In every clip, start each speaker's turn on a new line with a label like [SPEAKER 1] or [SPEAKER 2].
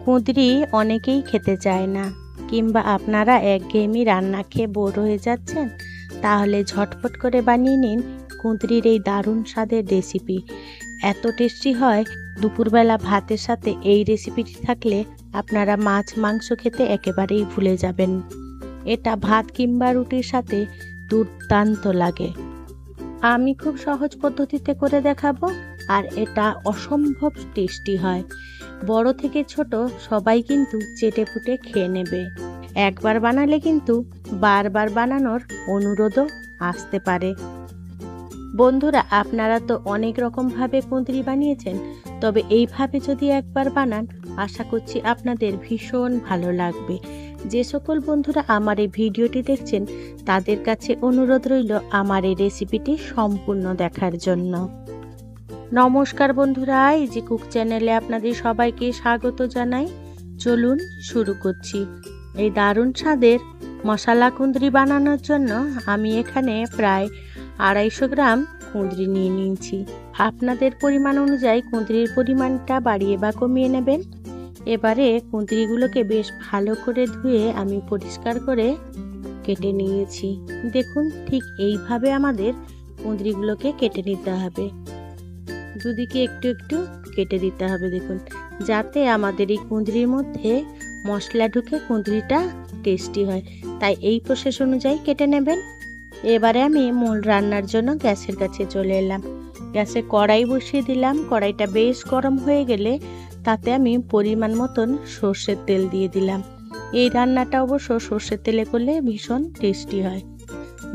[SPEAKER 1] কুঁদরি অনেকেই খেতে চায় না, কিংবা আপনারা একঘেয়েমি রান্না খেয়ে বোর হয়ে যাচ্ছেন, তাহলে ঝটপট করে বানিয়ে নিন কুঁদরির এই দারুণ স্বাদের রেসিপি। এত টেস্টি হয়, দুপুরবেলা ভাতের সাথে এই রেসিপিটি থাকলে আপনারা মাছ মাংস খেতে একেবারেই ভুলে যাবেন। এটা ভাত কিংবা রুটির সাথে দুর্দান্ত লাগে। আমি খুব সহজ পদ্ধতিতে করে দেখাবো, আর এটা অসম্ভব টেস্টি হয়। বড় থেকে ছোট সবাই কিন্তু চেটে পুটে খেয়ে নেবে। একবার বানালে কিন্তু বারবার বানানোর অনুরোধও আসতে পারে। বন্ধুরা, আপনারা তো অনেক রকমভাবে কুঁদরি বানিয়েছেন, তবে এইভাবে যদি একবার বানান, আশা করছি আপনাদের ভীষণ ভালো লাগবে। যে সকল বন্ধুরা আমার এই ভিডিওটি দেখছেন, তাদের কাছে অনুরোধ রইল আমার এই রেসিপিটি সম্পূর্ণ দেখার জন্য। নমস্কার বন্ধুরা, ইজি কুক চ্যানেলে আপনাদের সবাইকে স্বাগত জানাই। চলুন শুরু করছি। এই দারুণ স্বাদের মশলা কুঁদরি বানানোর জন্য আমি এখানে প্রায় 250 গ্রাম কুঁদরি নিয়ে নিয়েছি। আপনাদের পরিমাণ অনুযায়ী কুঁদরির পরিমাণটা বাড়িয়ে বা কমিয়ে নেবেন। এবারে কুঁদরিগুলোকে বেশ ভালো করে ধুয়ে আমি পরিষ্কার করে কেটে নিয়েছি। দেখুন, ঠিক এইভাবে আমাদের কুঁদরিগুলোকে কেটে নিতে হবে। দুদিকে একটু একটু কেটে দিতে হবে, দেখুন, যাতে আমাদের এই কুঁদরির মধ্যে মশলা ঢুকে কুঁদরিটা টেস্টি হয়। তাই এই প্রসেস অনুযায়ী কেটে নেবেন। এবারে আমি মূল রান্নার জন্য গ্যাসের কাছে চলে এলাম। গ্যাসে কড়াই বসিয়ে দিলাম। কড়াইটা বেশ গরম হয়ে গেলে তাতে আমি পরিমাণ মতন সর্ষের তেল দিয়ে দিলাম। এই রান্নাটা অবশ্য সর্ষের তেলে করলে ভীষণ টেস্টি হয়।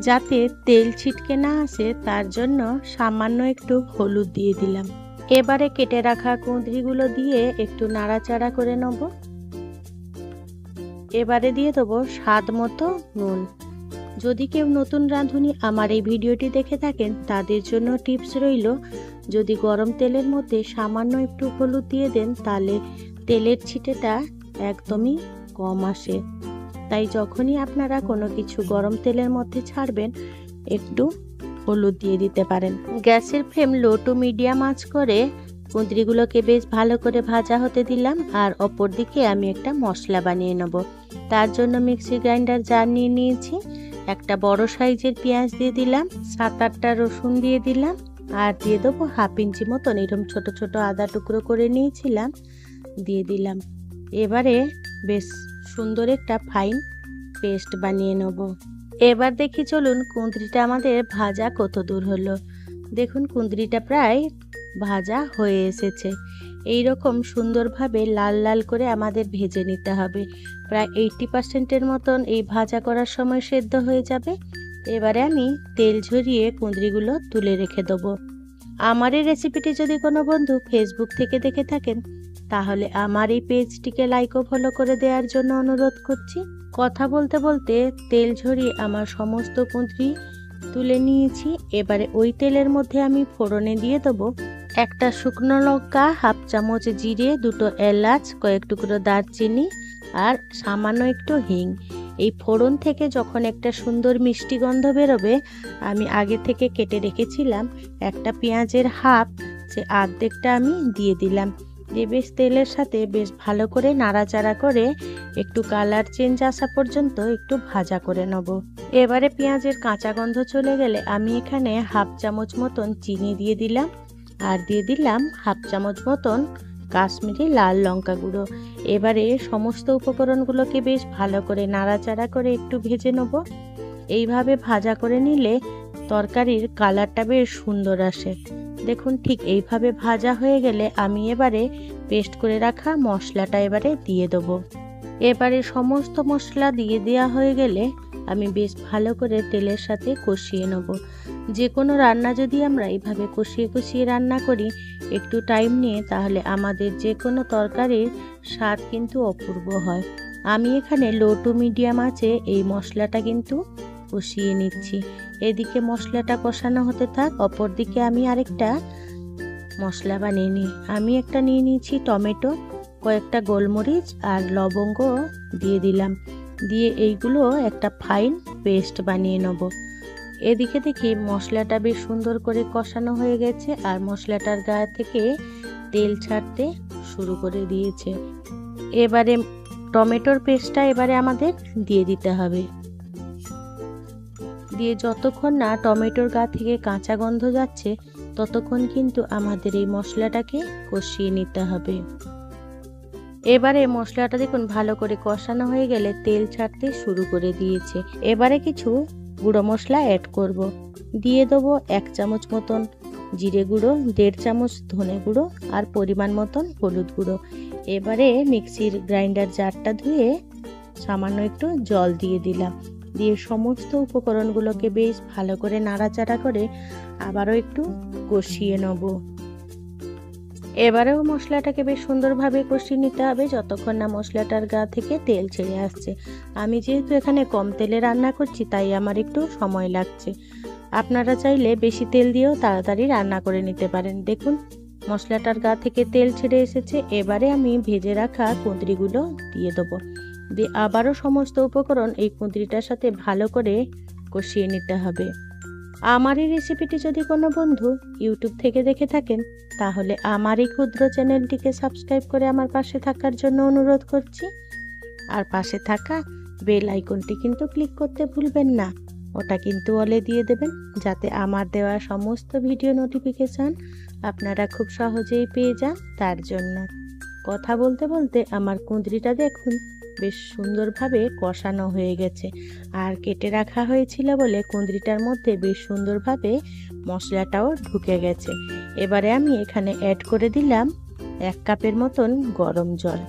[SPEAKER 1] যাতে তেল ছিটকে না আসে, তার জন্য সামান্য একটু হলুদ দিয়ে দিলাম। এবারে কেটে রাখা কুঁদরিগুলো দিয়ে একটু নাড়াচাড়া করে নেব। এবারে দিয়ে দেবো স্বাদ মতো নুন। যদি কেউ নতুন রাঁধুনি আমার এই ভিডিওটি দেখে থাকেন, তাদের জন্য টিপস রইল, যদি গরম তেলের মধ্যে সামান্য একটু হলুদ দিয়ে দেন, তাহলে তেলের ছিটেটা একদমই কম আসে। তাই যখনই আপনারা কোনো কিছু গরম তেলের মধ্যে ছাড়বেন, একটু হলুদ দিয়ে দিতে পারেন। গ্যাসের ফ্লেম লো টু মিডিয়াম আঁচ করে কুঁদরিগুলোকে বেশ ভালো করে ভাজা হতে দিলাম। আর অপর দিকে আমি একটা মশলা বানিয়ে নেব। তার জন্য মিক্সি গ্রাইন্ডার জার নিয়ে নিয়েছি। একটা বড় সাইজের পেঁয়াজ দিয়ে দিলাম, 7-8টা রসুন দিয়ে দিলাম, আর দিয়ে দেবো 1/2 ইঞ্চি মতন এরকম ছোট ছোট আদা টুকরো করে নিয়েছিলাম, দিয়ে দিলাম। এবারে বেশ সুন্দর একটা ফাইন পেস্ট বানিয়ে নেব। এবার দেখি চলুন কুঁদরিটা আমাদের ভাজা কত দূর হলো। দেখুন, কুঁদরিটা প্রায় ভাজা হয়ে এসেছে। এই রকম সুন্দরভাবে লাল লাল করে আমাদের ভেজে নিতে হবে। প্রায় 80% মতন এই ভাজা করার সময় সেদ্ধ হয়ে যাবে। এবারে আমি তেল ঝরিয়ে কুঁদরিগুলো তুলে রেখে দেবো। আমার এই রেসিপিটি যদি কোনো বন্ধু ফেসবুক থেকে দেখে থাকেন, তাহলে আমার এই পেজটিকে লাইক ও ফলো করে দেওয়ার জন্য অনুরোধ করছি। কথা বলতে বলতে তেল ঝরিয়ে আমার সমস্ত কুঁদরি তুলে নিয়েছি। এবারে ওই তেলের মধ্যে আমি ফোড়নে দিয়ে দেবো একটা শুকনো লঙ্কা, 1/2 চামচ জিরে, 2টো এলাচ, কয়েক টুকরো দারচিনি, আর সামান্য একটু হিং। এই ফোড়ন থেকে যখন একটা সুন্দর মিষ্টি গন্ধ বেরোবে, আমি আগে থেকে কেটে রেখেছিলাম একটা পেঁয়াজের হাফ, সে অর্ধেকটা আমি দিয়ে দিলাম। দিয়ে বেশ তেলের সাথে বেশ ভালো করে নাড়াচাড়া করে একটু কালার চেঞ্জ আসা পর্যন্ত একটু ভাজা করে নেব। এবারে পেঁয়াজের কাঁচা গন্ধ চলে গেলে আমি এখানে 1/2 চামচ মতন চিনি দিয়ে দিলাম, আর দিয়ে দিলাম 1/2 চামচ মতন কাশ্মীরি লাল লঙ্কা গুঁড়ো। এবারে সমস্ত উপকরণগুলোকে বেশ ভালো করে নাড়াচাড়া করে একটু ভেজে নেব। এইভাবে ভাজা করে নিলে তরকারির কালারটা বেশ সুন্দর আসে। দেখুন, ঠিক এইভাবে ভাজা হয়ে গেলে আমি এবারে পেস্ট করে রাখা মশলাটা এবারে দিয়ে দেবো। এবারে সমস্ত মশলা দিয়ে দেওয়া হয়ে গেলে আমি বেশ ভালো করে তেলের সাথে কষিয়ে নেব। যে কোনো রান্না যদি আমরা এইভাবে কষিয়ে কষিয়ে রান্না করি একটু টাইম নিয়ে, তাহলে আমাদের যে কোনো তরকারির স্বাদ কিন্তু অপূর্ব হয়। আমি এখানে লো টু মিডিয়াম আঁচে এই মশলাটা কিন্তু কষিয়ে নিচ্ছি। এদিকে মশলাটা কষানো হতে থাক, অপর দিকে আমি আরেকটা মশলা বানিয়ে নিই। আমি একটা নিয়ে নিয়েছি টমেটো, কয়েকটা গোলমরিচ আর লবঙ্গ দিয়ে দিলাম। দিয়ে এইগুলো একটা ফাইন পেস্ট বানিয়ে নেব। এদিকে দেখি মশলাটা বেশ সুন্দর করে কষানো হয়ে গেছে, আর মশলাটার গায়ে থেকে তেল ছাড়তে শুরু করে দিয়েছে। এবারে টমেটোর পেস্টটা এবারে আমাদের দিয়ে দিতে হবে। দিয়ে যতক্ষণ না টমেটোর গা থেকে কাঁচা গন্ধ যাচ্ছে ততক্ষণ কিন্তু আমাদের এই মশলাটাকে কষিয়ে নিতে হবে। এবারে মশলাটা দেখুন ভালো করে কষানো হয়ে গেলে তেল ছাড়তে শুরু করে দিয়েছে। এবারে কিছু গুঁড়ো মশলা অ্যাড করব। দিয়ে দেবো 1 চামচ মতন জিরে গুঁড়ো, 1.5 চামচ ধনে গুঁড়ো আর পরিমাণ মতন হলুদ গুঁড়ো। এবারে মিক্সির গ্রাইন্ডার জারটা ধুয়ে সামান্য একটু জল দিয়ে দিলাম। দিয়ে সমস্ত উপকরণগুলোকে বেশ ভালো করে নাড়াচাড়া করে আবারও একটু কষিয়ে নেব। এবারেও মশলাটাকে বেশ সুন্দরভাবে কষিয়ে নিতে হবে যতক্ষণ না মশলাটার গা থেকে তেল ছেড়ে আসছে। আমি যেহেতু এখানে কম তেলে রান্না করছি তাই আমার একটু সময় লাগছে। আপনারা চাইলে বেশি তেল দিয়েও তাড়াতাড়ি রান্না করে নিতে পারেন। দেখুন মশলাটার গা থেকে তেল ছেড়ে এসেছে। এবারে আমি ভেজে রাখা কুঁদরিগুলো দিয়ে দেবো। দিয়ে আবারও সমস্ত উপকরণ এই কুঁদরিটার সাথে ভালো করে কষিয়ে নিতে হবে। আমার এই রেসিপিটি যদি কোনো বন্ধু ইউটিউব থেকে দেখে থাকেন তাহলে আমার এই ক্ষুদ্র চ্যানেলটিকে সাবস্ক্রাইব করে আমার পাশে থাকার জন্য অনুরোধ করছি। আর পাশে থাকা বেল আইকনটি কিন্তু ক্লিক করতে ভুলবেন না। ওটা কিন্তু অলে দিয়ে দেবেন যাতে আমার দেওয়া সমস্ত ভিডিও নোটিফিকেশান আপনারা খুব সহজেই পেয়ে যান। তার জন্য কথা বলতে বলতে আমার কুঁদরিটা দেখুন বেশ সুন্দরভাবে কষানো হয়ে গেছে। আর কেটে রাখা হয়েছিল বলে কুঁদরিটার মধ্যে বেশ সুন্দরভাবে মশলাটাও ঢুকে গেছে। এবারে আমি এখানে অ্যাড করে দিলাম 1 কাপের মতন গরম জল।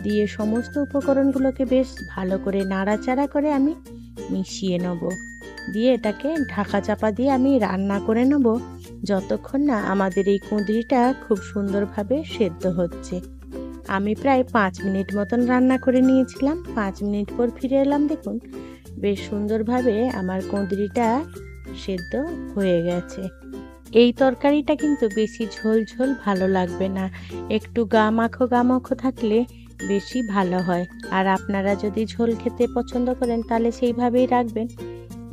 [SPEAKER 1] দিয়ে সমস্ত উপকরণগুলোকে বেশ ভালো করে নাড়াচাড়া করে আমি মিশিয়ে নেব। দিয়ে এটাকে ঢাকা চাপা দিয়ে আমি রান্না করে নেব যতক্ষণ না আমাদের এই কুঁদরিটা খুব সুন্দরভাবে সেদ্ধ হচ্ছে। আমি প্রায় 5 মিনিট মতন রান্না করে নিয়েছিলাম। 5 মিনিট পর ফিরে এলাম। দেখুন বেশ সুন্দরভাবে আমার কুঁদরিটা সেদ্ধ হয়ে গেছে। এই তরকারিটা কিন্তু বেশি ঝোল ঝোল ভালো লাগবে না, একটু গা মাখো থাকলে বেশি ভালো হয়। আর আপনারা যদি ঝোল খেতে পছন্দ করেন তাহলে সেইভাবেই রাখবেন।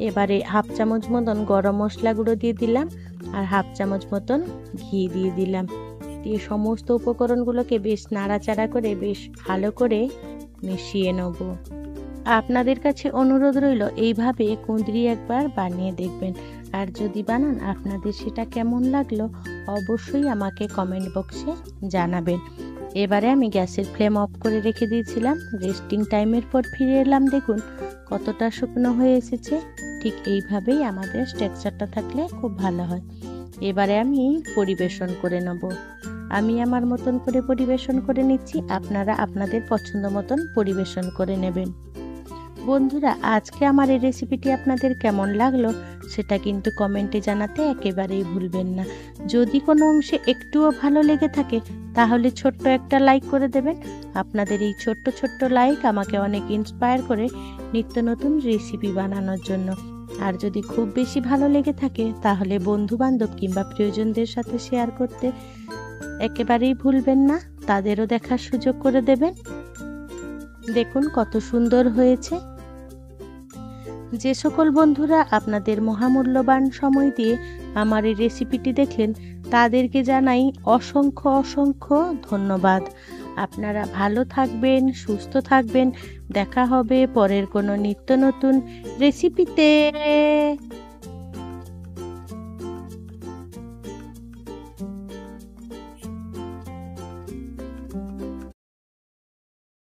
[SPEAKER 1] এবারে 1/2 চামচ মতন গরম মশলা গুঁড়ো দিয়ে দিলাম আর 1/2 চামচ মতন ঘি দিয়ে দিলাম। দিয়ে সমস্ত উপকরণগুলোকে বেশ নাড়াচাড়া করে বেশ ভালো করে মিশিয়ে নেব। আপনাদের কাছে অনুরোধ রইল এইভাবে কুঁদরি একবার বানিয়ে দেখবেন। আর যদি বানান আপনাদের সেটা কেমন লাগলো অবশ্যই আমাকে কমেন্ট বক্সে জানাবেন। এবারে আমি গ্যাসের ফ্লেম অফ করে রেখে দিয়েছিলাম। রেস্টিং টাইমের পর ফিরে এলাম। দেখুন কতটা শুকনো হয়ে এসেছে। ঠিক এইভাবেই আমাদের টেক্সচারটা থাকলে খুব ভালো হয়। এবারে আমি পরিবেশন করে নেব। আমি আমার মতন করে পরিবেশন করে নিচ্ছি, আপনারা আপনাদের পছন্দ মতন পরিবেশন করে নেবেন। বন্ধুরা আজকে আমার এই রেসিপিটি আপনাদের কেমন লাগলো সেটা কিন্তু কমেন্টে জানাতে একেবারেই ভুলবেন না। যদি কোনো অংশে একটুও ভালো লেগে থাকে তাহলে ছোট্ট একটা লাইক করে দেবেন। আপনাদের এই ছোট্ট ছোট্ট লাইক আমাকে অনেক ইন্সপায়ার করে নিত্য নতুন রেসিপি বানানোর জন্য। আর যদি খুব বেশি ভালো লেগে থাকে তাহলে বন্ধু বান্ধব কিংবা প্রিয়জনদের সাথে শেয়ার করতে একেবারেই ভুলবেন না, তাদেরও দেখার সুযোগ করে দেবেন। দেখুন কত সুন্দর হয়েছে। যে সকল বন্ধুরা আপনাদের মহামূল্যবান সময় দিয়ে আমার এই রেসিপিটি দেখলেন তাদেরকে জানাই অসংখ্য ধন্যবাদ। আপনারা ভালো থাকবেন, সুস্থ থাকবেন। দেখা হবে পরের কোনো নিত্য নতুন রেসিপিতে।